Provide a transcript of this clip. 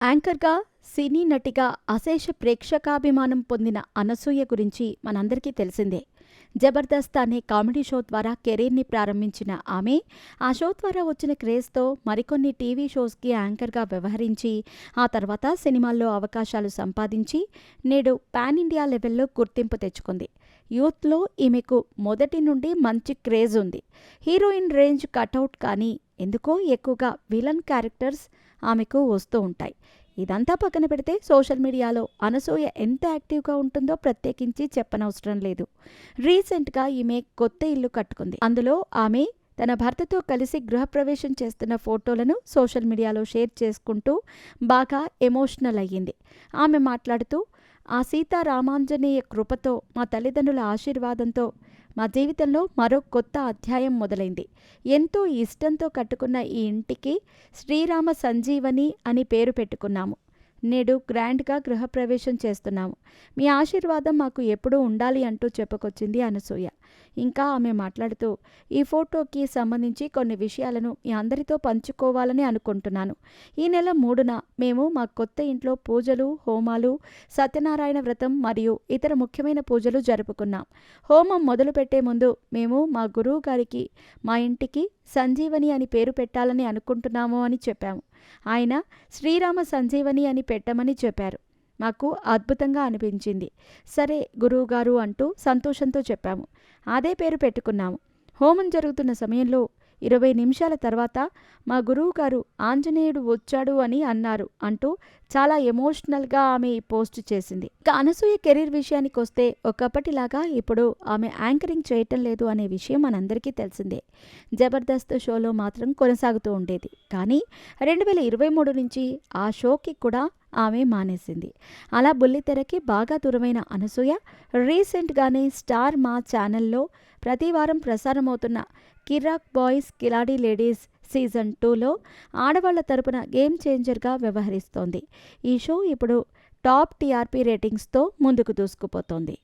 యాంకర్‌గా, సినీ నటిగా అశేష ప్రేక్షకాభిమానం పొందిన అనసూయ గురించి మనందరికీ తెలిసిందే. 'జబర్దస్త్' అనే కామెడీ షో ద్వారా కెరీర్‌ని ప్రారంభించిన ఆమె, ఆ షో ద్వారా వచ్చిన క్రేజ్‌తో మరికొన్ని టీవీ షోస్‌కి యాంకర్‌గా వ్యవహరించి, ఆ తర్వాత సినిమాల్లో అవకాశాలు సంపాదించి, నేడు పాన్ ఇండియా లెవెల్‌లో గుర్తింపు తెచ్చుకుంది. యూత్‌లో ఈమెకు మొదటి నుండి మంచి క్రేజ్ ఉంది. హీరోయిన్ రేంజ్ కటౌట్ కానీ, ఎందుకో ఎక్కువగా విలన్ క్యారెక్టర్స్ ఆమెకు వస్తూ ఉంటాయి. ఇదంతా పక్కన పెడితే సోషల్ మీడియాలో అనసూయ ఎంత యాక్టివ్‌గా ఉంటుందో ప్రత్యేకించి చెప్పనవసరం లేదు. రీసెంట్‌గా ఈమె కొత్త ఇల్లు కట్టుకుంది. అందులో ఆమె తన భర్తతో కలిసి గృహప్రవేశం చేస్తున్న ఫోటోలను సోషల్ మీడియాలో షేర్ చేసుకుంటూ బాగా ఎమోషనల్ అయ్యింది. ఆమె మాట్లాడుతూ, "ఆ సీతారామాంజనేయ కృపతో, మా తల్లిదండ్రుల ఆశీర్వాదంతో మా జీవితంలో మరో కొత్త అధ్యాయం మొదలైంది. ఎంతో ఇష్టంతో కట్టుకున్న ఈ ఇంటికి శ్రీరామ సంజీవని అని పేరు పెట్టుకున్నాము. నేడు గ్రాండ్‌గా గృహప్రవేశం చేస్తున్నాము. మీ ఆశీర్వాదం మాకు ఎప్పుడూ ఉండాలి" అంటూ చెప్పుకొచ్చింది అనసూయ. ఇంకా ఆమె మాట్లాడుతూ, "ఈ ఫోటోకి సంబంధించి కొన్ని విషయాలను మీ అందరితో పంచుకోవాలని అనుకుంటున్నాను. ఈ నెల 3న మేము మా కొత్త ఇంట్లో పూజలు, హోమాలు, సత్యనారాయణ వ్రతం మరియు ఇతర ముఖ్యమైన పూజలు జరుపుకున్నాం. హోమం మొదలుపెట్టే ముందు మేము మా గురువు గారికి మా ఇంటికి సంజీవని అని పేరు పెట్టాలని అనుకుంటున్నాము" అని చెప్పాము. ఆయన శ్రీరామ సంజీవని అని పెట్టమని చెప్పారు. మాకు అద్భుతంగా అనిపించింది. సరే గురువుగారు అంటూ సంతోషంతో చెప్పాము. అదే పేరు పెట్టుకున్నాము. హోమం జరుగుతున్న సమయంలో 20 నిమిషాల తర్వాత మా గురువుగారు ఆంజనేయుడు వచ్చాడు అని అన్నారు అంటూ చాలా ఎమోషనల్గా ఆమె ఈ పోస్ట్ చేసింది. ఇక అనసూయ కెరీర్ విషయానికొస్తే ఒకప్పటిలాగా ఇప్పుడు ఆమె యాంకరింగ్ చేయటం లేదు అనే విషయం మనందరికీ తెలిసిందే. జబర్దస్త్ షోలో మాత్రం కొనసాగుతూ ఉండేది. కానీ 2023 నుంచి ఆ షోకి కూడా ఆమె మానేసింది. అలా బుల్లితెరకి బాగా దూరమైన అనసూయ రీసెంట్గానే స్టార్ మా ఛానల్లో ప్రతివారం ప్రసారమవుతున్న కిరాక్ బాయ్స్ కిలాడీ లేడీస్ సీజన్ 2లో ఆడవాళ్ల తరపున గేమ్ చేంజర్గా వ్యవహరిస్తోంది. ఈ షో ఇప్పుడు టాప్ టీఆర్పీ రేటింగ్స్తో ముందుకు దూసుకుపోతోంది.